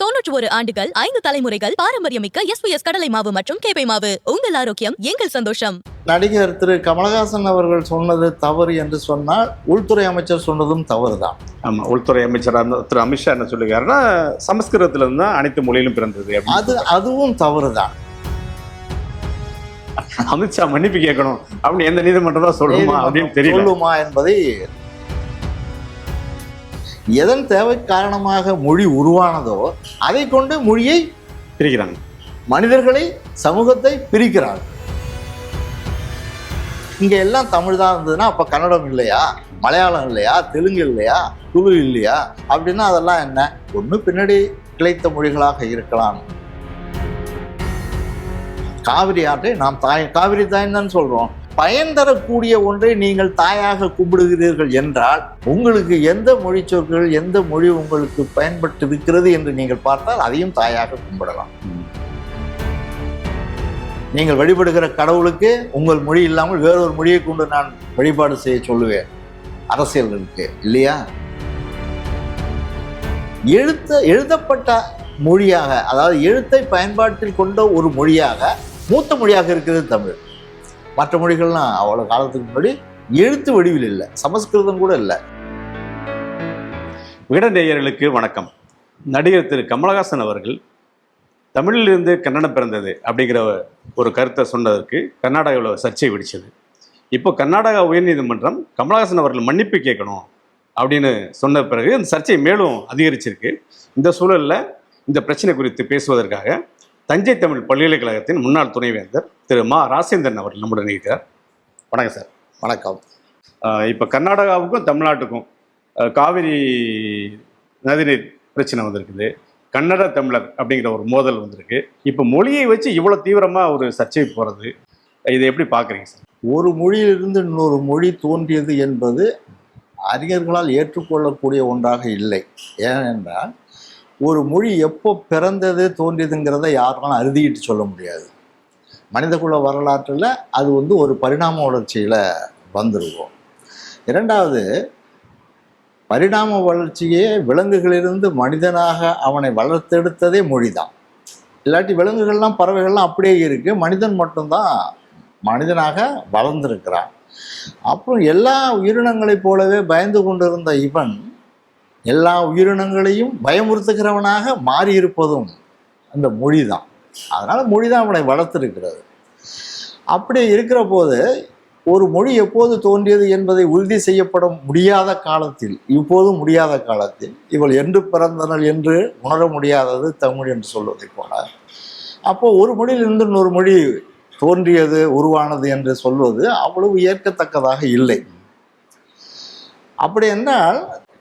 91 ஆண்டுகள் 5 தலைமுறைகள் பாரம்பரியமிக்க SBS கடலை மாவு மற்றும் கேப்பை மாவு. உங்கள் ஆரோக்கியம் எங்கள் சந்தோஷம். நடிகர் திரு கமலஹாசன் அவர்கள் சொன்னது தவறு என்று சொன்னால் உள்துறை அமைச்சர் சொன்னதும் தவறுதான். ஆமா, உள்துறை அமைச்சர் திரு அமித்ஷா என்ன சொல்லுகிறாருன்னா சமஸ்கிருதத்துல இருந்து தான் அனைத்து மொழியிலும் பிறந்தது. அதுவும் தவறுதான். அமித்ஷா மன்னிப்பு கேட்கணும் அப்படின்னு எந்த நீதிமன்றம் தான் சொல்லுமா அப்படின்னு தெரியல. சொல்லுமா என்பதை எதன் தேவை காரணமாக மொழி உருவானதோ அதை கொண்டு மொழியை பிரிக்கிறாங்க, மனிதர்களை சமூகத்தை பிரிக்கிறாங்க. இங்க எல்லாம் தமிழ் தான் இருந்ததுன்னா அப்ப கன்னடம் இல்லையா, மலையாளம் இல்லையா, தெலுங்கு இல்லையா, துளு இல்லையா அப்படின்னா அதெல்லாம் என்ன, ஒண்ணு பின்னாடி கிளைத்த மொழிகளாக இருக்கலாம். காவிரி ஆற்றை நாம் காவிரி தாய்ன்னு தான் சொல்றோம். பயன் தரக்கூடிய ஒன்றை நீங்கள் தாயாக கும்பிடுகிறீர்கள் என்றால் உங்களுக்கு எந்த மொழி சொற்கள், எந்த மொழி உங்களுக்கு பயன்பட்டு இருக்கிறது என்று நீங்கள் பார்த்தால் அதையும் தாயாக கும்பிடலாம். நீங்கள் வழிபடுகிற கடவுளுக்கு உங்கள் மொழி இல்லாமல் வேறொரு மொழியை கொண்டு நான் வழிபாடு செய்ய சொல்லுவேன். அரசியல் இருக்கு இல்லையா? எழுதப்பட்ட மொழியாக, அதாவது எழுத்தை பயன்பாட்டில் கொண்ட ஒரு மொழியாக, மூத்த மொழியாக இருக்கிறது தமிழ். மற்ற மொழிகள்லாம் அவ்வளோ காலத்துக்கு முன்னாடி எழுத்து வடிவில் இல்லை, சமஸ்கிருதம் கூட இல்லை. விகடநேயர்களுக்கு வணக்கம். நடிகர் திரு கமலஹாசன் அவர்கள் தமிழிலிருந்து கன்னடம் பிறந்தது அப்படிங்கிற ஒரு கருத்தை சொன்னதற்கு கர்நாடகாவில் சர்ச்சை வெடிச்சது. இப்போ கர்நாடகா உயர்நீதிமன்றம் கமலஹாசன் அவர்கள் மன்னிப்பு கேட்கணும் அப்படின்னு சொன்ன பிறகு இந்த சர்ச்சை மேலும் அதிகரிச்சிருக்கு. இந்த சூழலில் இந்த பிரச்சனை குறித்து பேசுவதற்காக தஞ்சை தமிழ் பல்கலைக்கழகத்தின் முன்னாள் துணைவேந்தர் திரு மா ராசேந்திரன் அவர்கள் நம்முடன் இருக்கிறார். வணக்கம் சார். வணக்கம். இப்போ கர்நாடகாவுக்கும் தமிழ்நாட்டுக்கும் காவிரி நதிநீர் பிரச்சனை வந்திருக்குது. கன்னட தமிழர் அப்படிங்கிற ஒரு மோதல் வந்திருக்கு. இப்போ மொழியை வச்சு இவ்வளோ தீவிரமாக ஒரு சர்ச்சை போகிறது, இதை எப்படி பார்க்குறீங்க சார்? ஒரு மொழியிலிருந்து இன்னொரு மொழி தோன்றியது என்பது அறிஞர்களால் ஏற்றுக்கொள்ளக்கூடிய ஒன்றாக இல்லை. ஏனென்றால் ஒரு மொழி எப்போ பிறந்தது தோன்றியதுங்கிறத யாராலும் அறுதிட்டு சொல்ல முடியாது. மனிதகுல வரலாற்றில் அது ஒரு பரிணாம வளர்ச்சியில் வந்துருவோம். இரண்டாவது, பரிணாம வளர்ச்சியே விலங்குகளிலிருந்து மனிதனாக அவனை வளர்த்தெடுத்ததே மொழி தான். இல்லாட்டி விலங்குகள்லாம் பறவைகள்லாம் அப்படியே இருக்குது, மனிதன் மட்டும்தான் மனிதனாக வளர்ந்துருக்கிறான். அப்புறம் எல்லா உயிரினங்களைப் போலவே பயந்து கொண்டிருந்த இவன் எல்லா உயிரினங்களையும் பயமுறுத்துகிறவனாக மாறியிருப்பதும் அந்த மொழி தான். அதனால் மொழி தான் அவனை வளர்த்திருக்கிறது. அப்படி இருக்கிற போது ஒரு மொழி எப்போது தோன்றியது என்பதை உறுதி செய்யப்பட முடியாத காலத்தில், இப்போதும் முடியாத காலத்தில், இவள் என்று பிறந்தனள் என்று உணர முடியாதது தமிழ் என்று சொல்வதை போல, அப்போது ஒரு மொழியிலிருந்து இன்னொரு மொழி தோன்றியது, உருவானது என்று சொல்வது அவ்வளவு ஏற்கத்தக்கதாக இல்லை. அப்படி என்றால்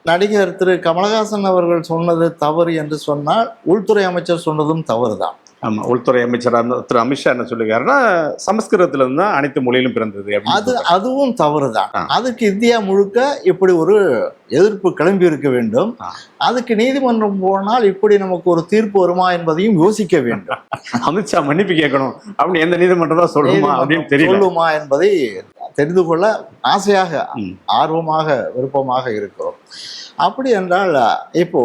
நடிகர் திரு கமலஹாசன் அவர்கள் சொன்னது தவறு என்று சொன்னால் உள்துறை அமைச்சர் சொன்னதும் தவறு தான். ஆமாம், உள்துறை அமைச்சர் திரு அமித்ஷா என்ன சொல்லுகிறாருன்னா சமஸ்கிருதத்துல இருந்து தான் அனைத்து மொழியிலும் பிறந்தது. அதுவும் தவறு தான். அதுக்கு இந்தியா முழுக்க இப்படி ஒரு எதிர்ப்பு கிளம்பி இருக்க வேண்டும். அதுக்கு நீதிமன்றம் போனால் இப்படி நமக்கு ஒரு தீர்ப்பு வருமா என்பதையும் யோசிக்க வேண்டும். அமித்ஷா மன்னிப்பு கேட்கணும் அப்படின்னு எந்த நீதிமன்றம் தான் சொல்லுமா அப்படின்னு தெரியல. சொல்லுமா என்பதை தெரிந்து கொள்ள ஆசையாக, ஆர்வமாக, விருப்பமாக இருக்கிறோம். அப்படி என்றால் இப்போ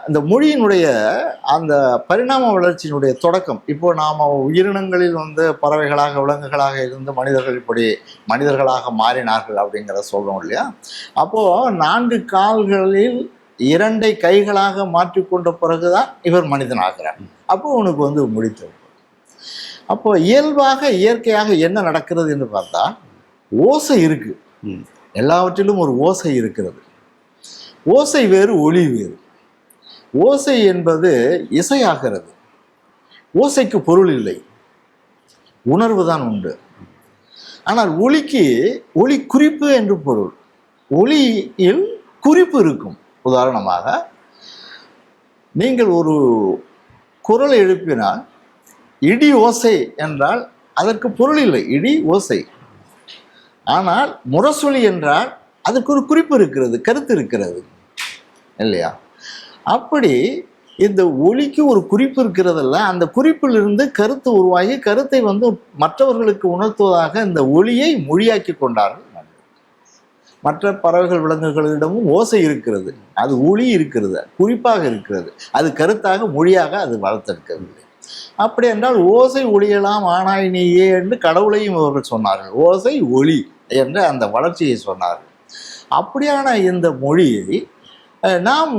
இந்த மொழியினுடைய அந்த பரிணாம வளர்ச்சியினுடைய தொடக்கம், இப்போ நாம் உயிரினங்களில் பறவைகளாக, விலங்குகளாக இருந்து மனிதர்கள் இப்படி மனிதர்களாக மாறினார்கள் அப்படிங்கிறத சொல்கிறோம் இல்லையா? அப்போது 4 கால்களில் 2 கைகளாக மாற்றிக்கொண்ட பிறகுதான் இவர் மனிதனாகிறார். அப்போ உனக்கு முடித்தது. அப்போ இயல்பாக, இயற்கையாக என்ன நடக்கிறது என்று பார்த்தா, ஓசை இருக்கு, எல்லாவற்றிலும் ஒரு ஓசை இருக்கிறது. ஓசை வேறு, ஒலி வேறு. ஓசை என்பது இசையாகிறது. ஓசைக்கு பொருள் இல்லை, உணர்வு தான் உண்டு. ஆனால் ஒலிக்கு ஒலி குறிப்பு என்று பொருள். ஒலியில் குறிப்பு இருக்கும். உதாரணமாக நீங்கள் ஒரு குரல் எழுப்பினால் இடி ஓசை என்றால் அதற்கு பொருள் இல்லை, இடி ஓசை. ஆனால் முரசொலி என்றால் அதுக்கு ஒரு குறிப்பு இருக்கிறது, கருத்து இருக்கிறது இல்லையா? அப்படி இந்த ஒலிக்கு ஒரு குறிப்பு இருக்கிறதல்ல, அந்த குறிப்பிலிருந்து கருத்து உருவாகி கருத்தை மற்றவர்களுக்கு உணர்த்துவதாக இந்த ஒலியை மொழியாக்கி கொண்டார்கள். மற்ற பறவைகள் விலங்குகளிடமும் ஓசை இருக்கிறது, அது ஒளி இருக்கிறது, குறிப்பாக இருக்கிறது. அது கருத்தாக மொழியாக அது வளர்த்தெடுக்கவில்லை. அப்படி என்றால் ஓசை ஒளியெல்லாம் ஆனாய் நீயே என்று கடவுளையும் அவர்கள் சொன்னார்கள். ஓசை ஒளி என்ற அந்த வளர்ச்சியை சொன்னார்கள். அப்படியான இந்த மொழியை நாம்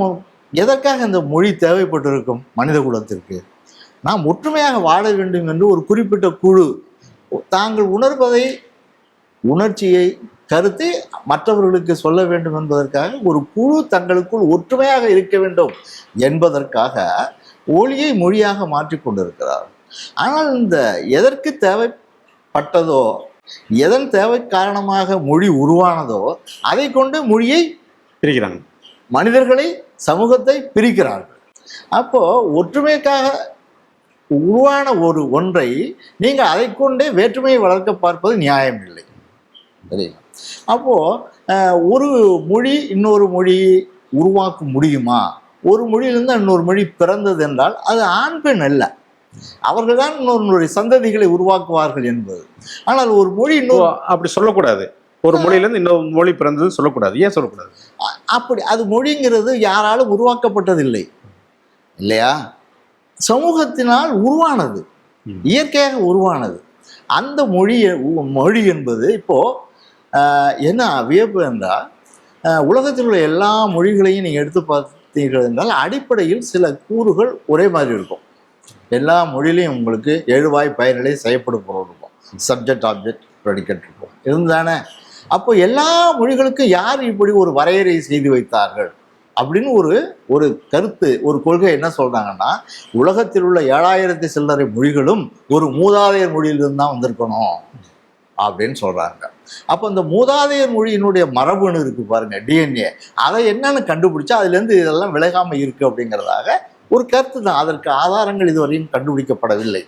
எதற்காக இந்த மொழி தேவைப்பட்டிருக்கும்? மனித குலத்திற்கு நாம் ஒற்றுமையாக வாழ வேண்டும் என்று ஒரு குறிப்பிட்ட குழு தாங்கள் உணர்வதை, உணர்ச்சியை, கருத்தை மற்றவர்களுக்கு சொல்ல வேண்டும் என்பதற்காக ஒரு குழு தங்களுக்குள் ஒற்றுமையாக இருக்க வேண்டும் என்பதற்காக ஒளியை மொழியாக மாற்றிக்கொண்டிருக்கிறார். ஆனால் இந்த எதற்கு தேவைப்பட்டதோ, எதன் தேவை காரணமாக மொழி உருவானதோ அதை கொண்டு மொழியை பிரிக்கிறாங்க, மனிதர்களை, சமூகத்தை பிரிக்கிறார்கள். அப்போ ஒற்றுமைக்காக உருவான ஒரு ஒன்றை நீங்கள் அதை கொண்டே வேற்றுமையை வளர்க்க பார்ப்பது நியாயம் இல்லை. சரிங்களா? அப்போ ஒரு மொழி இன்னொரு மொழியை உருவாக்க முடியுமா? ஒரு மொழியிலிருந்து இன்னொரு மொழி பிறந்தது என்றால் அது ஆண் பெண் அல்ல, அவர்கள் தான் இன்னொரு சந்ததிகளை உருவாக்குவார்கள் என்பது. ஆனால் ஒரு மொழி இன்னொரு அப்படி சொல்லக்கூடாது. ஒரு மொழியிலேருந்து இன்னொரு மொழி பிறந்தது சொல்லக்கூடாது. ஏன் சொல்லக்கூடாது? அப்படி அது மொழிங்கிறது யாராலும் உருவாக்கப்பட்டதில்லை இல்லையா? சமூகத்தினால் உருவானது, இயற்கையாக உருவானது. அந்த மொழி என்பது இப்போ என்ன வியப்பு என்றால், உலகத்தில் உள்ள எல்லா மொழிகளையும் நீங்கள் எடுத்து பார்த்தீர்கள் என்றால் அடிப்படையில் சில கூறுகள் ஒரே மாதிரி இருக்கும். எல்லா மொழியிலையும் உங்களுக்கு எழுவாய் பயனிலை செய்யப்படும் பொருள் இருக்கும், சப்ஜெக்ட் ஆப்ஜெக்ட் ப்ரெடிகேட் இருக்கும், இருந்தானே? அப்போ எல்லா மொழிகளுக்கும் யார் இப்படி ஒரு வரையறை செய்து வைத்தார்கள் அப்படின்னு ஒரு கருத்து, ஒரு கொள்கை என்ன சொல்றாங்கன்னா, உலகத்தில் உள்ள 7000 சில்லறை மொழிகளும் ஒரு மூதாதையர் மொழியிலிருந்து தான் வந்திருக்கணும் அப்படின்னு சொல்றாங்க. அப்போ இந்த மூதாதையர் மொழியினுடைய மரபணு இருக்கு பாருங்க, டிஎன்ஏ, அதை என்னன்னு கண்டுபிடிச்சா அதுலேருந்து இதெல்லாம் விலகாம இருக்கு அப்படிங்கிறதாக ஒரு கருத்து தான். அதற்கு ஆதாரங்கள் இதுவரையும் கண்டுபிடிக்கப்படவில்லை.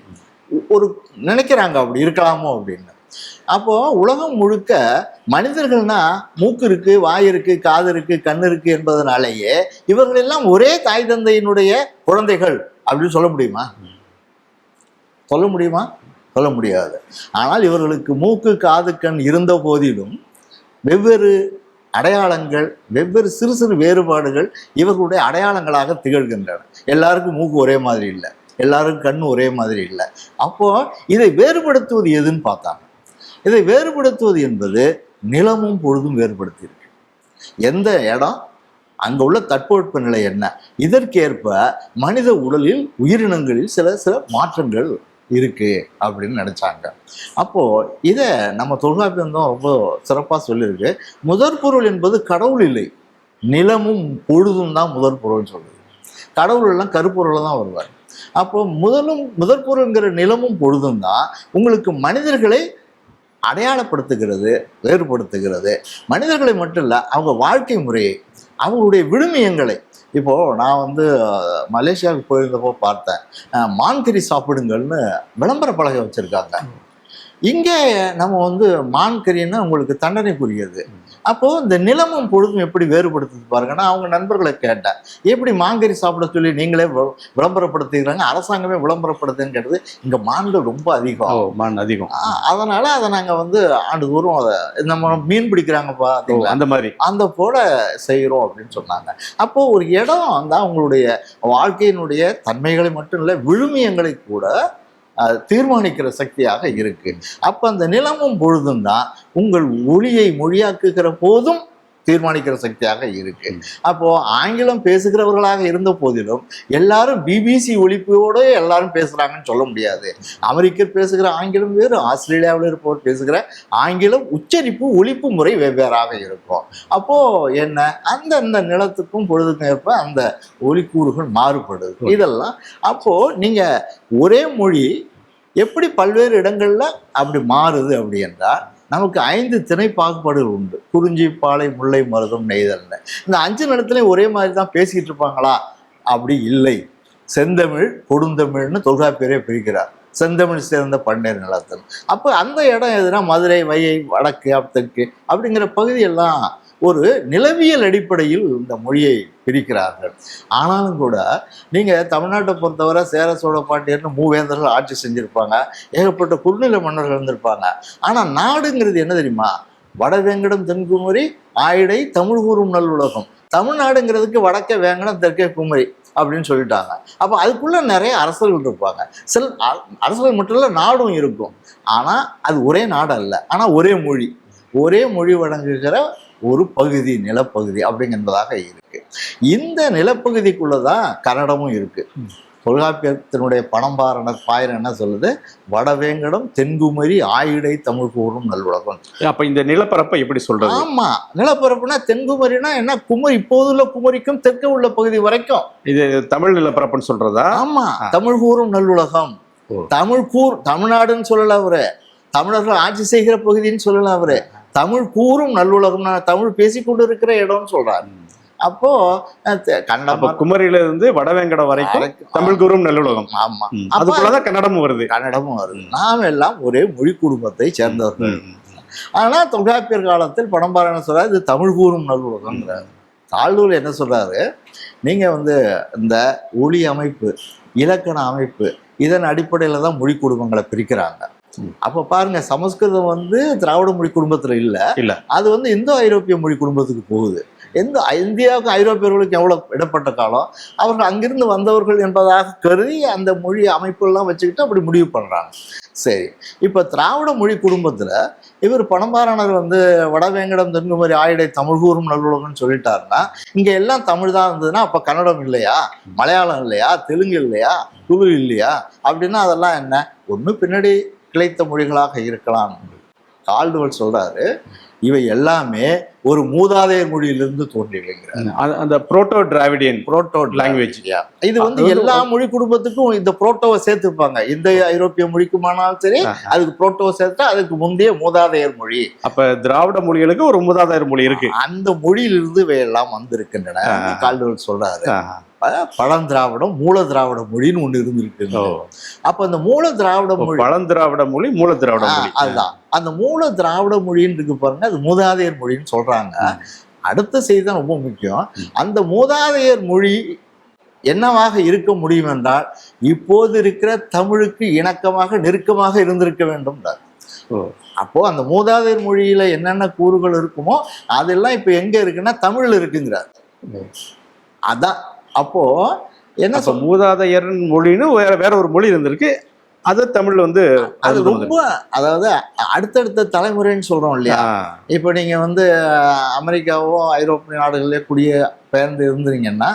ஒரு நினைக்கிறாங்க அப்படி இருக்கலாமோ அப்படின்னு. அப்போ உலகம் முழுக்க மனிதர்கள்னா மூக்கு இருக்கு, வாய் இருக்கு, காது இருக்கு, கண் இருக்கு என்பதனாலேயே இவர்கள் எல்லாம் ஒரே தாய் தந்தையினுடைய குழந்தைகள் அப்படின்னு சொல்ல முடியுமா? சொல்ல முடியாது. ஆனால் இவர்களுக்கு மூக்கு, காது, கண் இருந்த போதிலும் வெவ்வேறு அடையாளங்கள், வெவ்வேறு சிறு சிறு வேறுபாடுகள் இவர்களுடைய அடையாளங்களாக திகழ்கின்றன. எல்லாருக்கும் மூக்கு ஒரே மாதிரி இல்லை, எல்லாருக்கும் கண் ஒரே மாதிரி இல்லை. அப்போ இதை வேறுபடுத்துவது எதுன்னு பார்த்தாங்க. இதை வேறுபடுத்துவது என்பது நிலமும் பொழுதும் வேறுபடுத்தியிருக்கு. எந்த இடம், அங்கே உள்ள தட்பவெட்ப நிலை என்ன, இதற்கேற்ப மனித உடலில், உயிரினங்களில் சில மாற்றங்கள் இருக்கு அப்படின்னு நினைச்சாங்க. அப்போ இதை நம்ம தொல்காப்பியம் தான் ரொம்ப சிறப்பாக சொல்லியிருக்கு. முதற் பொருள் என்பது கடவுள் இல்லை, நிலமும் பொழுதும் தான் முதற் பொருள்னு சொல்லுது. கடவுள் எல்லாம் கருப்பொருள் தான் வருவார். அப்போ முதற் பொருள்ங்கிற நிலமும் பொழுதும் தான் உங்களுக்கு மனிதர்களை அடையாளப்படுத்துகிறது, வேறுபடுத்துகிறது. மனிதர்களை மட்டும் இல்லை, அவங்க வாழ்க்கை முறையை, அவங்களுடைய விழுமியங்களை. இப்போது நான் மலேசியாவுக்கு போயிருந்தப்போ பார்த்தேன், மான்கறி சாப்பிடுங்கள்னு விளம்பர பலகை வச்சுருக்காங்க. இங்கே நம்ம மான் கறின்னா உங்களுக்கு தண்டனைக்குரியது. அப்போது இந்த நிலமும் பொழுதும் எப்படி வேறுபடுத்துது பாருங்கன்னா, அவங்க நண்பர்களை கேட்டேன், எப்படி மான்கறி சாப்பிட சொல்லி நீங்களே விளம்பரப்படுத்துகிறாங்க, அரசாங்கமே விளம்பரப்படுத்துன்னு கேட்டது. இங்கே மான்கள் ரொம்ப அதிகம், அதனால் அதை நாங்கள் ஆண்டுதோறும் அதை நம்ம மீன் பிடிக்கிறாங்கப்பா அந்த மாதிரி அந்த போல செய்கிறோம் அப்படின்னு சொன்னாங்க. அப்போது ஒரு இடம் அவங்களுடைய வாழ்க்கையினுடைய தன்மைகளை மட்டும் இல்லை, விழுமியங்களை கூட தீர்மானிக்கிற சக்தியாக இருக்கு. அப்ப அந்த நிலமும் பொழுதும் தான் உங்கள் ஒளியை மொழியாக்குகிற போதும் தீர்மானிக்கிற சக்தியாக இருக்கு. அப்போ ஆங்கிலம் பேசுகிறவர்களாக இருந்த போதிலும் எல்லாரும் பிபிசி ஒலிப்போடு எல்லாரும் பேசுறாங்கன்னு சொல்ல முடியாது. அமெரிக்கர் பேசுகிற ஆங்கிலம் வேறு, ஆஸ்திரேலியாவில் இருப்பவர் பேசுகிற ஆங்கிலம் உச்சரிப்பு, ஒலிப்பு முறை வெவ்வேறாக இருக்கும். அப்போ என்ன, அந்த நிலத்துக்கும் பொழுதுக்கும் ஏற்ப அந்த ஒலிக்கூறுகள் மாறுபடுது. இதெல்லாம் அப்போ நீங்க ஒரே மொழி எப்படி பல்வேறு இடங்கள்ல அப்படி மாறுது அப்படி என்றால், நமக்கு 5 திணை பாகுபாடுகள் உண்டு. குறிஞ்சி, பாலை, முல்லை, மருதம், நெய்தல்னு. இந்த 5 நிலத்திலையும் ஒரே மாதிரி தான் பேசிக்கிட்டு இருப்பாங்களா? அப்படி இல்லை. செந்தமிழ், கொடுந்தமிழ்னு தொல்காப்பியரே பிரிக்கிறார். செந்தமிழ் சேர்ந்த பன்னீர் நிலத்தில். அப்போ அந்த இடம் எதுனா மதுரை, வையை, வடக்கு, தெற்கு அப்படிங்கிற பகுதியெல்லாம் ஒரு நிலவியல் அடிப்படையில் இந்த மொழியை பிரிக்கிறார்கள். ஆனாலும் கூட நீங்கள் தமிழ்நாட்டை பொறுத்தவரை சேர, சோழ, பாண்டியர்னு மூவேந்தர்கள் ஆட்சி செஞ்சுருப்பாங்க, ஏகப்பட்ட குறுநில மன்னர்கள் இருந்திருப்பாங்க. ஆனால் நாடுங்கிறது என்ன தெரியுமா? வடவேங்கடம் தென்குமரி ஆயிடை தமிழ் கூறும் நல்லுலகம். தமிழ்நாடுங்கிறதுக்கு வடக்கே வேங்கடம் தெற்கே குமரி அப்படின்னு சொல்லிட்டாங்க. அப்போ அதுக்குள்ள நிறைய அரசர்கள் இருப்பாங்க. சில அரசர்கள் மட்டும் இல்லை, நாடும் இருக்கும். ஆனால் அது ஒரே நாடு அல்ல, ஆனால் ஒரே மொழி வழங்குகிற ஒரு பகுதி, நிலப்பகுதி அப்படிங்கிறதாக இருக்கு. இந்த நிலப்பகுதிக்குள்ளதான் கன்னடமும் இருக்கு. தொல்காப்பியத்தினுடைய பணம்பாரணர் பாயிரம் என்ன சொல்லுது? வடவேங்கடம் தென்குமரி ஆயிடை தமிழ் கூறும் நல்லுலகம். அப்ப இந்த நிலப்பரப்பை எப்படி சொல்றது? ஆமா, நிலப்பரப்புனா தென்குமரினா என்ன? குமரி, இப்போதுள்ள குமரிக்கும் தெற்கு உள்ள பகுதி வரைக்கும் இது தமிழ் நிலப்பரப்புன்னு சொல்றதா? ஆமா, தமிழ் கூறும் நல்லுலகம். தமிழ்நாடுன்னு சொல்லல அவரு, தமிழர்கள் ஆட்சி செய்கிற பகுதின்னு சொல்லல அவரு, தமிழ் கூறும் நல்லுலகம், தமிழ் பேசிக்கொண்டு இருக்கிற இடம்னு சொல்றாரு. அப்போ கன்னடம் குமரியில இருந்து வடவேங்கடம் வரைக்கும் தமிழ் கூறும் நல்லுலகம். ஆமா, அதுக்குள்ளதான் கன்னடமும் வருது. நாம் எல்லாம் ஒரே மொழி குடும்பத்தை சேர்ந்தவர்கள். ஆனா தொல்காப்பியர் காலத்தில் பணம்பாரணர் சொல்றாரு இது தமிழ் கூறும் நல்லுலகம்ங்கிறாரு. தாழ்நூல் என்ன சொல்றாரு? நீங்க இந்த ஒளி அமைப்பு, இலக்கண அமைப்பு, இதன் அடிப்படையில தான் மொழி குடும்பங்களை பிரிக்கிறாங்க. அப்ப பாருங்க, சமஸ்கிருதம் திராவிட மொழி குடும்பத்துல இல்ல, அது இந்தோ ஐரோப்பிய மொழி குடும்பத்துக்கு போகுது. இந்தியாவுக்கும் ஐரோப்பியர்களுக்கும் எவ்வளவு இடப்பட்ட காலம், அவர்கள் அங்கிருந்து வந்தவர்கள் என்பதாக கருதி அந்த மொழி அமைப்புலாம் வச்சுக்கிட்டு அப்படி முடிவு பண்றாங்க. சரி, இப்ப திராவிட மொழி குடும்பத்துல இவர் பணம்பாரணர் வடவேங்கடம் தென்குமரி ஆயிடை தமிழ் கூறும் நல்லுலகம்னு சொல்லிட்டாருன்னா, இங்க எல்லாம் தமிழ் தான் இருந்ததுன்னா அப்ப கன்னடம் இல்லையா, மலையாளம் இல்லையா, தெலுங்கு இல்லையா, துளு இல்லையா? அப்படின்னா அதெல்லாம் என்ன? ஒண்ணு பின்னாடி கிளைத்த மொழிகளாக இருக்கலாம். கால்டுவெல் சொல்றாரு இவை எல்லாமே ஒரு மூதாதையர் மொழியிலிருந்து தோன்றியவைங்கிறார். அந்த புரோட்டோ டிராவிடியன் லாங்குவேஜ். இது எல்லா மொழி குடும்பத்துக்கும் இந்த புரோட்டோவை சேர்த்துப்பாங்க. இந்த ஐரோப்பிய மொழிக்குமானாலும் சரி, அதுக்கு புரோட்டோவை சேர்த்தா அதுக்கு முந்தைய மூதாதையர் மொழி. அப்ப திராவிட மொழிகளுக்கு ஒரு மூதாதையர் மொழி இருக்கு. அந்த மொழியிலிருந்து இவை எல்லாம் வந்திருக்கின்றன. கால்டுவெல் சொல்றாரு பழந்திராவிடம் மூல திராவிட மொழின்னு ஒண்ணு இருந்திருக்கு. அப்ப அந்த மூல திராவிட மொழி, பழந்திராவிட மொழி, மூல திராவிட மொழி, அதுதான் அந்த மூல திராவிட மொழின்னு இருக்கு பாருங்க, அது மூதாதையர் மொழின்னு சொல்றாங்க. அடுத்த செய்தி தான் ரொம்ப முக்கியம். அந்த மூதாதையர் மொழி என்னவாக இருக்க முடியும் என்றால், இப்போது இருக்கிற தமிழுக்கு இணக்கமாக நெருக்கமாக இருந்திருக்க வேண்டும். அப்போ அந்த மூதாதையர் மொழியில என்னென்ன கூறுகள் இருக்குமோ அதெல்லாம் இப்ப எங்க இருக்குன்னா தமிழ்ல இருக்குங்கிறார். அதான் அப்போ என்ன மூதாதையர் மொழின்னு வேற ஒரு மொழி இருந்திருக்கு, அது தமிழ்ல அது ரொம்ப, அதாவது அடுத்தடுத்த தலைமுறைன்னு சொல்றோம் இல்லையா? இப்ப நீங்க அமெரிக்காவோ ஐரோப்பிய நாடுகளிலே குடிய பெயர்ந்து இருந்தீங்கன்னா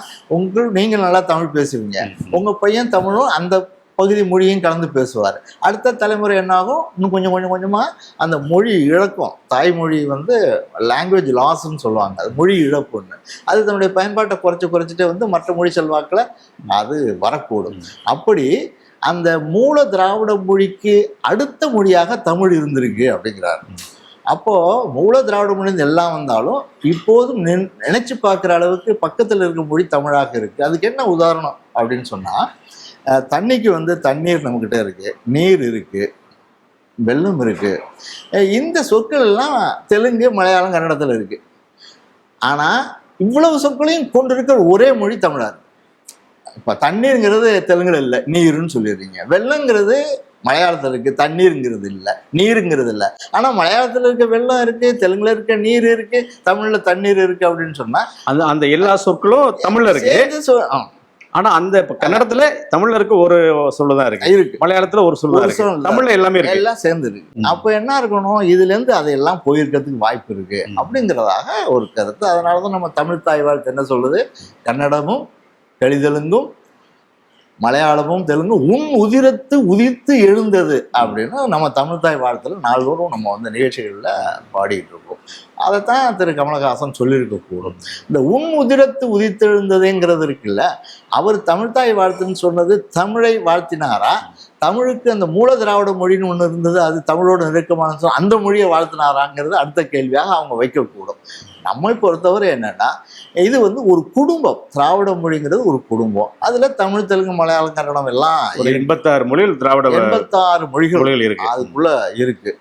நீங்க நல்லா தமிழ் பேசுவீங்க, உங்க பையன் தமிழும் அந்த பகுதி மொழியும் கலந்து பேசுவார். அடுத்த தலைமுறை என்னாகும், இன்னும் கொஞ்சம் கொஞ்சமா அந்த மொழி இழக்கும். தாய்மொழி லாங்குவேஜ் லாஸ்ன்னு சொல்லுவாங்க, அது மொழி இழப்புன்னு. அது தன்னுடைய பயன்பாட்டை குறைச்சிட்டு மற்ற மொழி செல்வாக்கில் அது வரக்கூடும். அப்படி அந்த மூல திராவிட மொழிக்கு அடுத்த மொழியாக தமிழ் இருந்திருக்கு அப்படிங்கிறார். அப்போ மூல திராவிட மொழி எல்லாம் வந்தாலும் இப்போதும் நினைச்சு பார்க்குற அளவுக்கு பக்கத்தில் இருக்க மொழி தமிழாக இருக்கு. அதுக்கு என்ன உதாரணம் அப்படின்னு சொன்னா, தண்ணிக்கு தண்ணீர் நம்மக்கிட்ட இருக்கு, நீர் இருக்கு, வெள்ளம் இருக்கு. இந்த சொற்கள் எல்லாம் தெலுங்கு, மலையாளம், கன்னடத்தில் இருக்கு. ஆனா இவ்வளவு சொற்களையும் கொண்டிருக்கிற ஒரே மொழி தமிழா இருக்கு. இப்ப தண்ணீருங்கிறது தெலுங்குல இல்லை, நீருன்னு சொல்லிடுறீங்க. வெள்ளங்கிறது மலையாளத்துல இருக்கு, தண்ணீருங்கிறது இல்லை, நீருங்கிறது இல்லை. ஆனா மலையாளத்துல இருக்க வெள்ளம் இருக்கு, தெலுங்குல இருக்க நீர் இருக்கு, தமிழ்ல தண்ணீர் இருக்கு அப்படின்னு சொன்னா அந்த எல்லா சொற்களும் தமிழ்ல இருக்கு. ஆனா அந்த கன்னடத்துல தமிழ்ல இருக்க ஒரு சொல்லுதான் இருக்கு, மலையாளத்துல ஒரு சொல்லுதான், தமிழ்ல எல்லாமே இருக்கு, எல்லாம் சேர்ந்து இருக்கு. அப்ப என்ன இருக்கணும், இதுல இருந்து அதையெல்லாம் போயிருக்கிறதுக்கு வாய்ப்பு இருக்கு அப்படிங்கிறதாக ஒரு கருத்து. அதனாலதான் நம்ம தமிழ் தாய் வாழ்த்து என்ன சொல்லுது, கன்னடமும் தெலுங்கும் மலையாளமும் தெலுங்கும் உதிரத்து உதித்து எழுந்தது அப்படின்னு நம்ம தமிழ் தாய் வாழ்த்துல நாள்தோறும் நம்ம நிகழ்ச்சிகள்ல பாடிட்டு இருக்கோம். அதைத்தான் திரு கமலஹாசன் சொல்லியிருக்கக்கூடும். இந்த உதிரத்து உதித்தெழுந்ததுங்கிறது இருக்குல்ல, அவர் தமிழ்தாய் வாழ்த்துன்னு சொன்னது தமிழை வாழ்த்தினாரா, தமிழுக்கு அந்த மூல திராவிட மொழின்னு ஒன்று இருந்தது, அது தமிழோட நெருக்கமான அந்த மொழியை வாழ்த்தினாராங்கிறது அடுத்த கேள்வியாக அவங்க வைக்கக்கூடும். நம்மை பொறுத்தவரை என்னன்னா, இது ஒரு குடும்பம், திராவிட மொழிங்கிறது ஒரு குடும்பம். அதுல தமிழ், தெலுங்கு, மலையாளம், கன்னடம் எல்லாம் 86 மொழிகள், திராவிட 86 மொழிகள் இருக்கு, அதுக்குள்ள இருக்கு.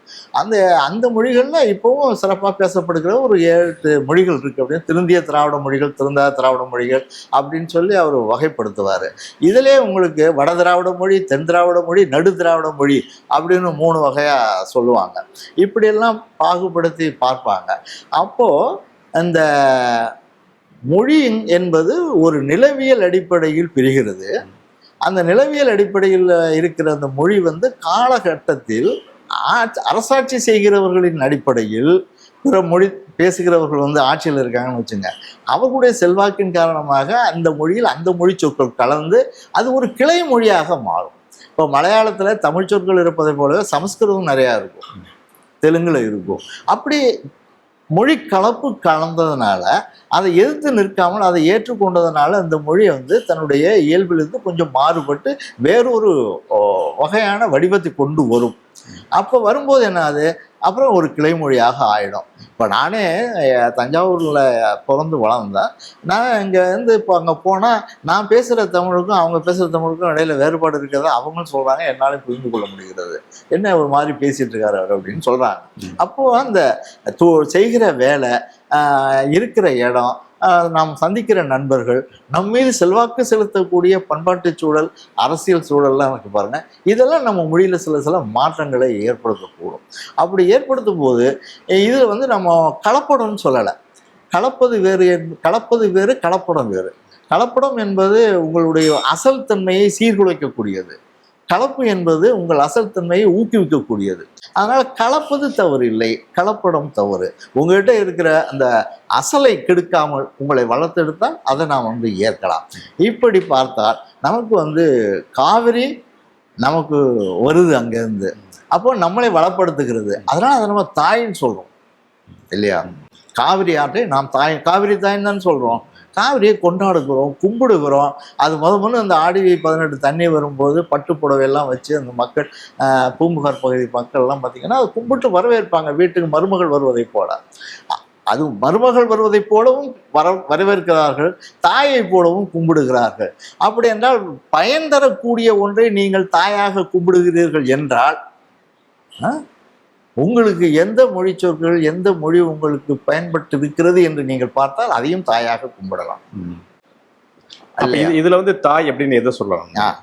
அந்த மொழிகள்ல இப்பவும் சிறப்பாக பேசப்படுகிற ஒரு 7 மொழிகள் இருக்கு. அப்படின்னு திருந்திய திராவிட மொழிகள், திருந்தாத திராவிட மொழிகள் அப்படின்னு சொல்லி அவர் வகைப்படுத்துவாரு. இதுல உங்களுக்கு வட திராவிட மொழி, தென் திராவிட மொழி, நடு திராவிட மொழி அப்படின்னு 3 வகையாக சொல்லுவாங்க. இப்படியெல்லாம் பாகுபடுத்தி பார்ப்பாங்க. அப்போது அந்த மொழி என்பது ஒரு நிலவியல் அடிப்படையில் பிரிகிறது. அந்த நிலவியல் அடிப்படையில் இருக்கிற அந்த மொழி வந்து காலகட்டத்தில் அரசாட்சி செய்கிறவர்களின் அடிப்படையில் பிற மொழி பேசுகிறவர்கள் வந்து ஆட்சியில் இருக்காங்கன்னு வச்சுங்க, அவர்களுடைய செல்வாக்கின் காரணமாக அந்த மொழியில் அந்த மொழி சொற்கள் கலந்து அது ஒரு கிளை மொழியாக மாறும். இப்போ மலையாளத்தில் தமிழ் சொற்கள் இருப்பதை போலவே சமஸ்கிருதம் நிறையா இருக்கும், தெலுங்குல இருக்கும். அப்படி மொழி கலப்பு கலந்ததுனால அதை எதிர்த்து நிற்காமல் அதை ஏற்றுக்கொண்டதுனால அந்த மொழி வந்து தன்னுடைய இயல்பிலிருந்து கொஞ்சம் மாறுபட்டு வேறொரு வகையான வடிவத்தை கொண்டு வரும். அப்போ வரும்போது என்ன ஆகுது, அப்புறம் ஒரு கிளை மொழியாக ஆகிடும். இப்போ நானே தஞ்சாவூரில் பிறந்து வளர்ந்தேன். நான் இங்கேருந்து இப்போ அங்கே போனால் நான் பேசுகிற தமிழுக்கும் அவங்க பேசுகிற தமிழுக்கும் இடையில வேறுபாடு இருக்கிறதா அவங்களும் சொல்கிறாங்க, என்னாலும் புரிந்து கொள்ள முடிகிறது. என்ன ஒரு மாதிரி பேசிகிட்டு இருக்காரு அவர் அப்படின்னு சொல்கிறாங்க. அப்போது அந்த செய்கிற வேலை, இருக்கிற இடம், நாம் சந்திக்கிற நண்பர்கள், நம் மீது செல்வாக்கு செலுத்தக்கூடிய பண்பாட்டு சூழல், அரசியல் சூழல்லாம் எனக்கு பாருங்கள், இதெல்லாம் நம்ம மொழியில் சில மாற்றங்களை ஏற்படுத்தக்கூடும். அப்படி ஏற்படுத்தும் போது இதில் வந்து நம்ம கலப்படம்னு சொல்லலை. கலப்பது வேறு, கலப்படம் வேறு. கலப்படம் என்பது உங்களுடைய அசல் தன்மையை சீர்குலைக்கக்கூடியது. கலப்பு என்பது உங்கள் அசல் தன்மையை ஊக்குவிக்கக்கூடியது. அதனால் கலப்பது தவறு இல்லை, கலப்படம் தவறு. உங்கள்கிட்ட இருக்கிற அந்த அசலை கெடுக்காமல் உங்களை வளர்த்தெடுத்தால் அதை நாம் வந்து ஏற்கலாம். இப்படி பார்த்தால் நமக்கு வந்து காவிரி நமக்கு வருது அங்கேருந்து, அப்போ நம்மளை வளப்படுத்துகிறது. அதனால் அதை நம்ம தாயின்னு சொல்கிறோம் இல்லையா? காவிரி ஆற்றை நாம் காவிரி தாயின்னு தான் சொல்கிறோம். காவிரியை கொண்டாடுகிறோம், கும்பிடுகிறோம். அது முதல்ல அந்த ஆடி 18 தண்ணி வரும்போது பட்டு புடவையெல்லாம் வச்சு அந்த மக்கள், பூம்புகார் பகுதி மக்கள்லாம் பார்த்திங்கன்னா அதை கும்பிட்டு வரவேற்பாங்க. வீட்டுக்கு மருமகள் வருவதை போல, அது மருமகள் வருவதை போலவும் வரவேற்கிறார்கள், தாயை போலவும் கும்பிடுகிறார்கள். அப்படி என்றால் பயன் தரக்கூடிய ஒன்றை நீங்கள் தாயாக கும்பிடுகிறீர்கள் என்றால் உங்களுக்கு எந்த மொழி சொற்கள், எந்த மொழி உங்களுக்கு பயன்பட்டு இருக்கிறது என்று நீங்கள் பார்த்தால் அதையும் தாயாக கும்பிடலாம். இதுல வந்து தாய் அப்படின்னு எதை சொல்லலாம்?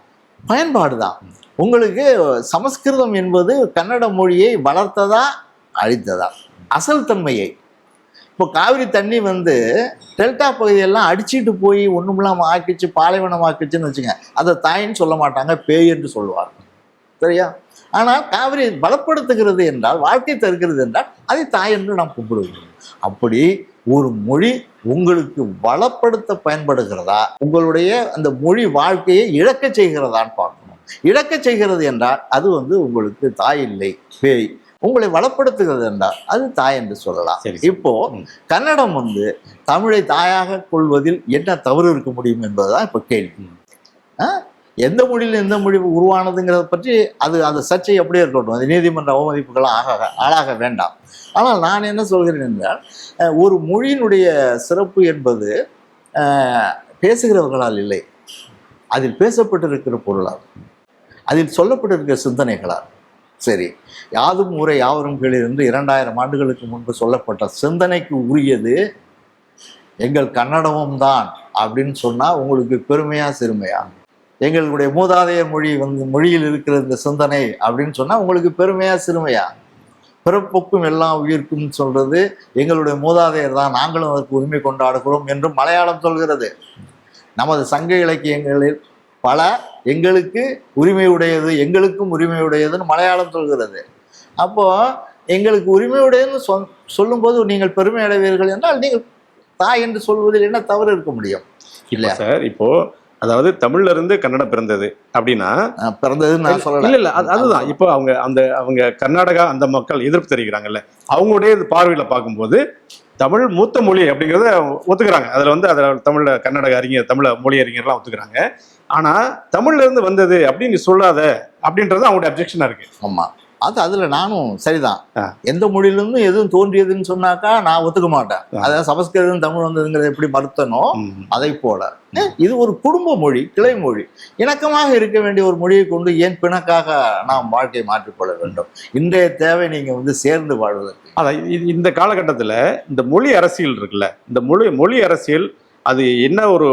பயன்பாடு தான். உங்களுக்கு சமஸ்கிருதம் என்பது கன்னட மொழியை வளர்த்ததா அழித்ததா? அசல் தன்மையை. இப்போ காவிரி தண்ணி வந்து டெல்டா பகுதியெல்லாம் அடிச்சுட்டு போய் ஒன்றுமில்லாமல் ஆக்கிச்சு, பாலைவனம் ஆக்கிச்சுன்னு வச்சுங்க, அதை தாயின்னு சொல்ல மாட்டாங்க, பேய் என்று சொல்லுவாங்க. சரியா? ஆனால் காவிரி பலப்படுத்துகிறது என்றால், வாழ்க்கை தருகிறது என்றால் அதை தாய் என்று நாம் கும்பிடுவோம். அப்படி ஒரு மொழி உங்களுக்கு வளப்படுத்த பயன்படுகிறதா, உங்களுடைய அந்த மொழி வாழ்க்கையை இழக்க செய்கிறதான்னு பார்க்கணும். இழக்க செய்கிறது என்றால் அது வந்து உங்களுக்கு தாய் இல்லை, பேய். உங்களை வளப்படுத்துகிறது என்றால் அது தாய் என்று சொல்லலாம். இப்போ கன்னடம் வந்து தமிழை தாயாக கொள்வதில் என்ன தவறு இருக்க முடியும் என்பதுதான் இப்போ கேள்வி. எந்த மொழியில் எந்த மொழி உருவானதுங்கிறத பற்றி அது சர்ச்சை அப்படியே இருக்கட்டும், அது நீதிமன்ற அவமதிப்புகளாக ஆளாக வேண்டாம். ஆனால் நான் என்ன சொல்கிறேன் என்றால், ஒரு மொழியினுடைய சிறப்பு என்பது பேசுகிறவர்களால் இல்லை, அதில் பேசப்பட்டிருக்கிற பொருளால், அதில் சொல்லப்பட்டிருக்கிற சிந்தனைகளால். சரி, யாதும் ஊரை யாவரும் கேளீர் என்று 2000 ஆண்டுகளுக்கு முன்பு சொல்லப்பட்ட சிந்தனைக்கு உரியது எங்கள் கன்னடமும் தான் அப்படின்னு சொன்னால் உங்களுக்கு பெருமையா சிறுமையா? எங்களுடைய மூதாதையர் மொழி வந்து மொழியில் இருக்கிற இந்த சிந்தனை அப்படின்னு சொன்னால் உங்களுக்கு பெருமையா சிறுமையா? பிறப்புக்கும் எல்லா உயிர்க்கும் சொல்றது எங்களுடைய மூதாதையர் தான், நாங்களும் அதற்கு உரிமை கொண்டாடுகிறோம் என்று மலையாளம் சொல்கிறது. நமது சங்க இலக்கியங்களில் பல எங்களுக்கு உரிமை உடையது, எங்களுக்கும் உரிமை உடையதுன்னு மலையாளம் சொல்கிறது. அப்போ எங்களுக்கு உரிமை உடையதுன்னு சொல்லும்போது நீங்கள் பெருமை அடைவீர்கள் என்றால் நீங்கள் தாய் என்று சொல்வதில் என்ன தவறு இருக்க முடியும்? இல்லை சார், இப்போ அதாவது தமிழ்ல இருந்து கன்னடம் பிறந்தது அப்படின்னா பிறந்ததுன்னு நான் சொல்லல. இல்ல அதுதான். இப்போ அவங்க கர்நாடகா அந்த மக்கள் எதிர்ப்பு தெரிவிக்கிறாங்கல்ல, அவங்களுடைய பார்வையில பார்க்கும்போது தமிழ் மூத்த மொழி அப்படிங்கிறத ஒத்துக்கிறாங்க. அதுல வந்து தமிழ்ல கன்னட அறிஞர், தமிழ மொழி அறிஞர்லாம் ஒத்துக்கிறாங்க. ஆனா தமிழ்ல இருந்து வந்தது அப்படின்னு சொல்லாத அப்படின்றது அவங்களுடைய அப்ஜெக்ஷனா இருக்கு. ஆமா, அதில் நானும் சரிதான். எந்த மொழியிலிருந்தும் எதுவும் தோன்றியதுன்னு சொன்னாக்கா நான் ஒத்துக்க மாட்டேன். அதாவது சமஸ்கிருதம் தமிழ் வந்ததுங்கிறத எப்படி மறுத்தனோ அதை போல இது ஒரு குடும்ப மொழி, கிளை மொழி. இணக்கமாக இருக்க வேண்டிய ஒரு மொழியை கொண்டு ஏன் பிணக்காக நாம் வாழ்க்கையை மாற்றிக்கொள்ள வேண்டும்? இன்றைய தேவை நீங்கள் வந்து சேர்ந்து வாழ்வதற்கு. அதான் இந்த காலகட்டத்தில் இந்த மொழி அரசியல் இருக்குல்ல, இந்த மொழி அரசியல் அது என்ன ஒரு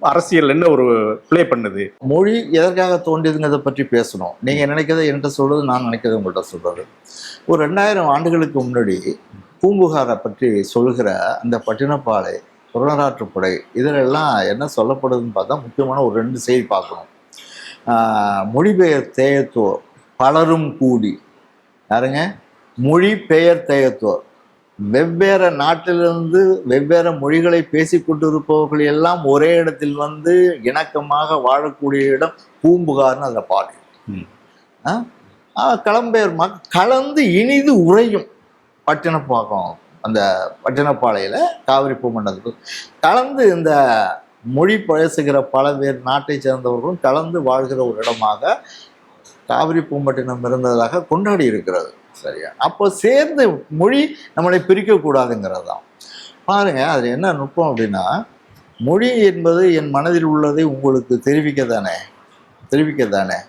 அரசியல் என்ன ஒரு ப்ளே பண்ணுது? மொழி எதற்காக தோன்றியதுங்கிறத பற்றி பேசணும். நீங்கள் நினைக்கிறத என்கிட்ட சொல்கிறது, நான் நினைக்கிறத உங்கள்கிட்ட சொல்கிறது. ஒரு 2000 ஆண்டுகளுக்கு முன்னாடி பூம்புகாரை பற்றி சொல்கிற அந்த பட்டினப்பாலை, புறநராற்றுப்படை, இதிலெல்லாம் என்ன சொல்லப்படுதுன்னு பார்த்தா முக்கியமான ஒரு 2 செய்தி பார்க்கணும். மொழிபெயர் தேயத்தோர் பலரும் கூடி, யாருங்க? மொழிபெயர் தேயத்தோர், வெவ்வேறு நாட்டிலிருந்து வெவ்வேறு மொழிகளை பேசி கொண்டிருப்பவர்கள் எல்லாம் ஒரே இடத்தில் வந்து இணக்கமாக வாழக்கூடிய இடம் பூம்புகார்னு அதில் பாடு. களம்பெயர் கலந்து இனிது உறையும் பட்டினப்பாக்கம், அந்த பட்டினப்பாளையில் காவிரி பூமண்டலத்தில் கலந்து இந்த மொழி பேசுகிற பல பேர் நாட்டை சேர்ந்தவர்களும் கலந்து வாழ்கிற ஒரு இடமாக காவிரி பூம்பட்டினம் இருந்ததாக கொண்டாடி இருக்கிறது. சரியா? அப்போ சேர்ந்து மொழி நம்மளை பிரிக்கக்கூடாதுங்கிறது தான். பாருங்க, அதில் என்ன நுட்பம் அப்படின்னா, மொழி என்பது என் மனதில் உள்ளதை உங்களுக்கு தெரிவிக்க தானே.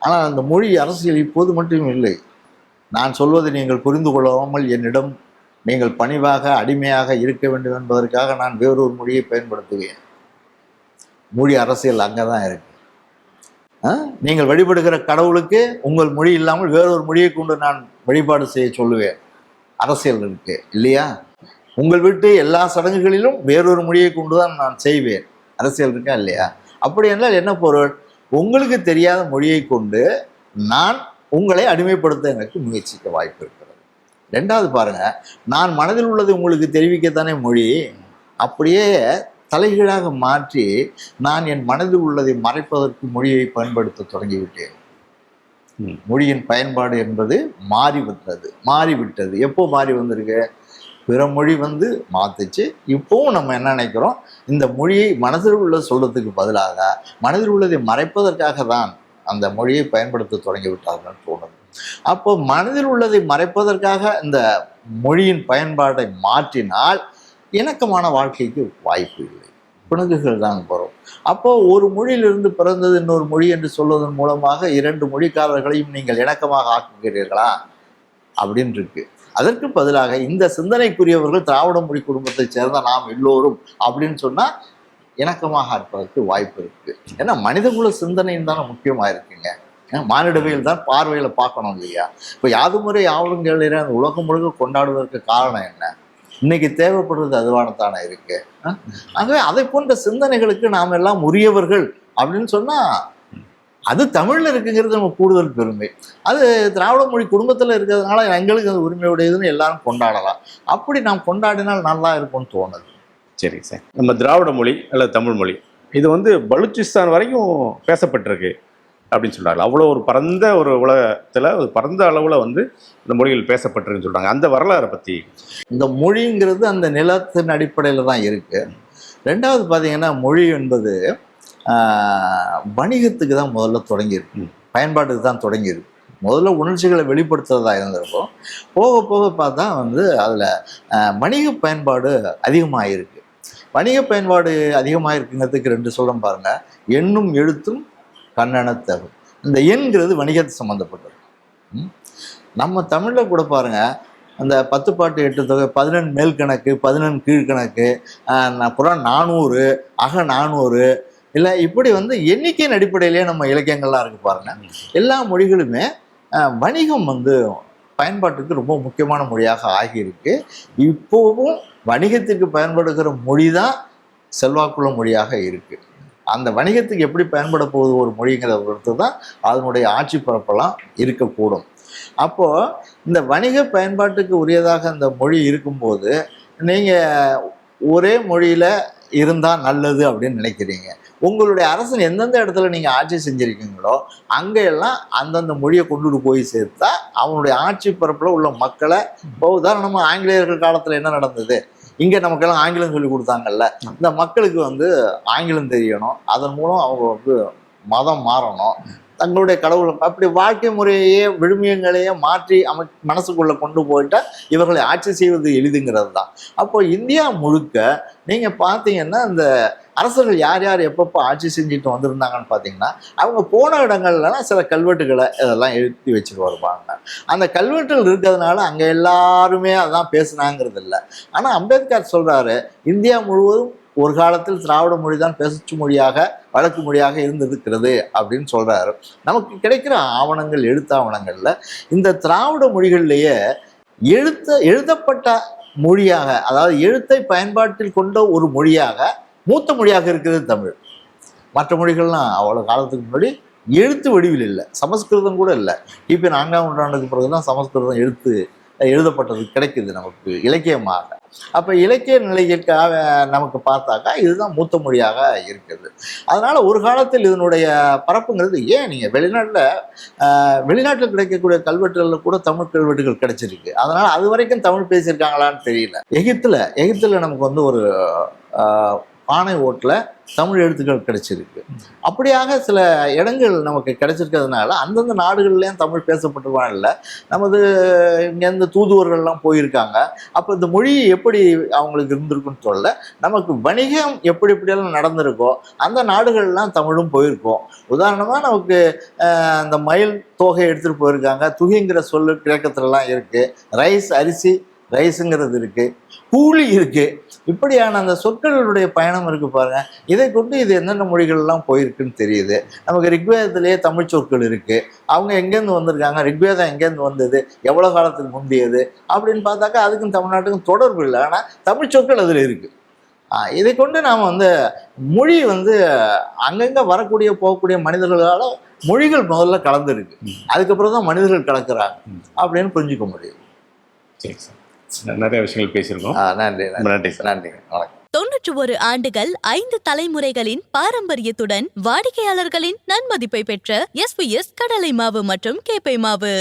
ஆனால் அந்த மொழி அரசியல் இப்போது மட்டும் இல்லை. நான் சொல்வதை நீங்கள் புரிந்து கொள்ளாமல் என்னிடம் நீங்கள் பணிவாக அடிமையாக இருக்க வேண்டும் என்பதற்காக நான் வேறொரு மொழியை பயன்படுத்துவேன். மொழி அரசியல் அங்கே தான் இருக்கு. நீங்கள் வழிபடுகிற கடவுளுக்கு உங்கள் மொழி இல்லாமல் வேறொரு மொழியை கொண்டு நான் வழிபாடு செய்ய சொல்லுவேன். அரசியல் இருக்கு இல்லையா? உங்கள் வீட்டு எல்லா சடங்குகளிலும் வேறொரு மொழியை கொண்டு தான் நான் செய்வேன். அரசியல் இருக்கா இல்லையா? அப்படி என்றால் என்ன பொருள்? உங்களுக்கு தெரியாத மொழியை கொண்டு நான் உங்களை அடிமைப்படுத்த எனக்கு முயற்சிக்க வாய்ப்பு இருக்கிறது. 2வது பாருங்க, நான் மனதில் உள்ளதை உங்களுக்கு தெரிவிக்கத்தானே மொழி. அப்படியே தலைகீழாக மாற்றி நான் என் மனதில் உள்ளதை மறைப்பதற்கு மொழியை பயன்படுத்த தொடங்கிவிட்டேன். மொழியின் பயன்பாடு என்பது மாறிவிட்டது. எப்போ மாறி வந்திருக்கு? பிற மொழி வந்து மாத்துச்சு. இப்போவும் நம்ம என்ன நினைக்கிறோம்? இந்த மொழியை மனதில் உள்ள சொல்றதுக்கு பதிலாக மனதில் உள்ளதை மறைப்பதற்காக தான் அந்த மொழியை பயன்படுத்த தொடங்கிவிட்டார்கள் தோணுது. அப்போ மனதில் உள்ளதை மறைப்பதற்காக இந்த மொழியின் பயன்பாட்டை மாற்றினால் இணக்கமான வாழ்க்கைக்கு வாய்ப்பு இல்லை, பிணக்குகள் தான் வரும். அப்போ ஒரு மொழியிலிருந்து பிறந்தது இன்னொரு மொழி என்று சொல்வதன் மூலமாக 2 மொழிக்காரர்களையும் நீங்கள் இணக்கமாக ஆக்குகிறீர்களா அப்படின்னு இருக்கு. அதற்கு பதிலாக இந்த சிந்தனைக்குரியவர்கள் திராவிட மொழி குடும்பத்தை சேர்ந்த நாம் எல்லோரும் அப்படின்னு சொன்னா இணக்கமாக இருப்பதற்கு வாய்ப்பு இருக்கு. ஏன்னா மனிதகுல சிந்தனைன்னு தானே முக்கியமாக இருக்குங்க. மானிடவியல் தான் பார்வையில பார்க்கணும் இல்லையா? இப்போ யாதுமுறை யாவரும் கேளீர அந்த உலகம் முழுக்க கொண்டாடுவதற்கு காரணம் என்ன? இன்னைக்கு தேவைப்படுறது அதுவானத்தானே இருக்கு. ஆகவே அதை போன்ற சிந்தனைகளுக்கு நாம் எல்லாம் உரியவர்கள் அப்படின்னு சொன்னா அது தமிழ்ல இருக்குங்கிறது நம்ம கூடுதல் பெருமை. அது திராவிட மொழி குடும்பத்தில் இருக்கிறதுனால எங்களுக்கு அது உரிமையுடையதுன்னு எல்லாரும் கொண்டாடலாம். அப்படி நாம் கொண்டாடினால் நல்லா இருக்கும்னு தோணுது. சரி சார், நம்ம திராவிட மொழி அல்லது தமிழ் மொழி இது வந்து பலூச்சிஸ்தான் வரைக்கும் பேசப்பட்டிருக்கு அப்படின்னு சொல்கிறாங்க. அவ்வளோ ஒரு பரந்த ஒரு உலகத்தில் ஒரு பரந்த அளவில் வந்து இந்த மொழிகள் பேசப்பட்டிருக்குன்னு சொல்கிறாங்க. அந்த வரலாறை பற்றி. இந்த மொழிங்கிறது அந்த நிலத்தின் அடிப்படையில் தான் இருக்குது. 2வது பார்த்தீங்கன்னா மொழி என்பது வணிகத்துக்கு தான் முதல்ல தொடங்கியிருக்கு, பயன்பாட்டுக்கு தான் தொடங்கியிருக்கு. முதல்ல உணர்ச்சிகளை வெளிப்படுத்துறதா இருந்திருக்கும். போக போக பார்த்தா வந்து அதில் வணிக பயன்பாடு அதிகமாக இருக்குது. வணிக பயன்பாடு அதிகமாக இருக்குங்கிறதுக்கு 2 சொல்கிறோம் பாருங்க. எண்ணும் எழுத்தும் கண்ணெனத்தகும். இந்த எண்கிறது வணிகத்தை சம்மந்தப்பட்டது. நம்ம தமிழில் கூட பாருங்க, அந்த 10 பாட்டு 8 தொகை, 11 மேல் கணக்கு, 11 கீழ்கணக்கு, அப்புறம் 400, அக 400, இல்லை இப்படி வந்து எண்ணிக்கையின் அடிப்படையிலேயே நம்ம இலக்கியங்கள்லாம் இருக்கு பாருங்க. எல்லா மொழிகளுமே வணிகம் வந்து பயன்பாட்டுக்கு ரொம்ப முக்கியமான மொழியாக ஆகியிருக்கு. இப்போவும் வணிகத்திற்கு பயன்படுகிற மொழி தான் செல்வாக்குள்ள மொழியாக இருக்கு. அந்த வணிகத்துக்கு எப்படி பயன்பட போகுது ஒரு மொழிங்கிறத பொறுத்து தான் அதனுடைய ஆட்சி பரப்பெல்லாம் இருக்கக்கூடும். அப்போது இந்த வணிக பயன்பாட்டுக்கு உரியதாக இந்த மொழி இருக்கும்போது நீங்கள் ஒரே மொழியில் இருந்தால் நல்லது அப்படின்னு நினைக்கிறீங்க. உங்களுடைய அரசன் எந்தெந்த இடத்துல நீங்கள் ஆட்சி செஞ்சுருக்கீங்களோ அங்கெல்லாம் அந்தந்த மொழியை கொண்டுட்டு போய் சேர்த்தா அவனுடைய ஆட்சி பரப்பில் உள்ள மக்களை, இப்போ உதாரணமாக ஆங்கிலேயர்கள் காலத்தில் என்ன நடந்தது, இங்கே நமக்கெல்லாம் ஆங்கிலம் சொல்லி கொடுத்தாங்கல்ல, இந்த மக்களுக்கு வந்து ஆங்கிலம் தெரியணும், அதன் மூலம் அவங்க வந்து மதம் மாறணும், தங்களுடைய கடவுளை அப்படி வாழ்க்கை முறையே விழுமியங்களையே மாற்றி மனசுக்குள்ளே கொண்டு போயிட்டா இவர்களை ஆட்சி செய்வது எளிதுங்கிறது தான். அப்போ இந்தியா முழுக்க நீங்கள் பார்த்தீங்கன்னா இந்த அரசர்கள் யார் யார் எப்பப்போ ஆட்சி செஞ்சுட்டு வந்திருந்தாங்கன்னு பார்த்தீங்கன்னா அவங்க போன இடங்கள்லாம் சில கல்வெட்டுகளை இதெல்லாம் எழுதி வச்சுட்டு வருவாங்க. அந்த கல்வெட்டுகள் இருக்கிறதுனால அங்கே எல்லாருமே அதான் பேசுனாங்கிறது இல்லை. ஆனால் அம்பேத்கர் சொல்கிறாரு, இந்தியா முழுவதும் ஒரு காலத்தில் திராவிட மொழி தான் பேச்சு மொழியாக வழக்கு மொழியாக இருந்திருக்கிறது அப்படின்னு சொல்றாரு. நமக்கு கிடைக்கிற ஆவணங்கள், எழுத்தாவணங்கள்ல இந்த திராவிட மொழிகள்லேயே எழுதப்பட்ட மொழியாக, அதாவது எழுத்தை பயன்பாட்டில் கொண்ட ஒரு மொழியாக, மூத்த மொழியாக இருக்கிறது தமிழ். மற்ற மொழிகள்லாம் அவ்வளோ காலத்துக்கு முன்னாடி எழுத்து வடிவில் இல்லை, சமஸ்கிருதம் கூட இல்லை. கிபி 4ஆம் நூற்றாண்டுக்கு பிறகு தான் சமஸ்கிருதம் எழுதப்பட்டது கிடைக்குது நமக்கு இலக்கியமாக. அப்போ இலக்கிய நிலைக்காக நமக்கு பார்த்தாக்கா இதுதான் மூத்த மொழியாக இருக்குது. அதனால் ஒரு காலத்தில் இதனுடைய பரப்புங்கிறது, ஏன் நீங்கள் வெளிநாட்டில் கிடைக்கக்கூடிய கல்வெட்டுகளில் கூட தமிழ் கல்வெட்டுகள் கிடைச்சிருக்கு. அதனால் அது வரைக்கும் தமிழ் பேசியிருக்காங்களான்னு தெரியல. எகிப்தில் நமக்கு வந்து ஒரு பானை ஓட்டில் தமிழ் எழுத்துக்கள் கிடைச்சிருக்கு. அப்படியாக சில இடங்கள் நமக்கு கிடைச்சிருக்கிறதுனால அந்தந்த நாடுகள்லேயும் தமிழ் பேசப்பட்டுருவான் இல்லை. நமது இங்கேருந்து தூதுவர்கள்லாம் போயிருக்காங்க. அப்போ இந்த மொழி எப்படி அவங்களுக்கு இருந்திருக்குன்னு சொல்ல, நமக்கு வணிகம் எப்படியெல்லாம் நடந்திருக்கோ அந்த நாடுகள்லாம் தமிழும் போயிருக்கோம். உதாரணமாக நமக்கு இந்த மயில் தொகை எடுத்துகிட்டு போயிருக்காங்க. துகிங்கிற சொல்லு கிழக்கத்துலலாம் இருக்குது. ரைஸ், அரிசி, ரைஸுங்கிறது இருக்குது. கூலி இருக்குது. இப்படியான அந்த சொற்களுடைய பயணம் இருக்குது பாருங்க. இதை கொண்டு இது என்னென்ன மொழிகள்லாம் போயிருக்குன்னு தெரியுது. நமக்கு ரிக்வேதத்திலேயே தமிழ் சொற்கள் இருக்குது. அவங்க எங்கேருந்து வந்திருக்காங்க, ரிக்வேதம் எங்கேருந்து வந்தது, எவ்வளோ காலத்துக்கு முந்தியது அப்படின்னு பார்த்தாக்கா அதுக்கும் தமிழ்நாட்டுக்கும் தொடர்பு இல்லை. ஆனால் தமிழ் சொற்கள் அதில் இருக்குது. இதை கொண்டு நாம் வந்து மொழி வந்து அங்கங்கே வரக்கூடிய போகக்கூடிய மனிதர்களால் மொழிகள் முதல்ல கலந்துருக்கு. அதுக்கப்புறம் தான் மனிதர்கள் கலக்கிறாங்க அப்படின்னு புரிஞ்சுக்க முடியும். சரி சார், நிறைய விஷயங்கள் பேசியிருக்கோம். நன்றி நன்றி சார். நன்றி, வணக்கம். 91 ஆண்டுகள் 5 தலைமுறைகளின் பாரம்பரியத்துடன் வாடிக்கையாளர்களின் நன்மதிப்பை பெற்ற SVS கடலை மாவு மற்றும் கேப்பை மாவு.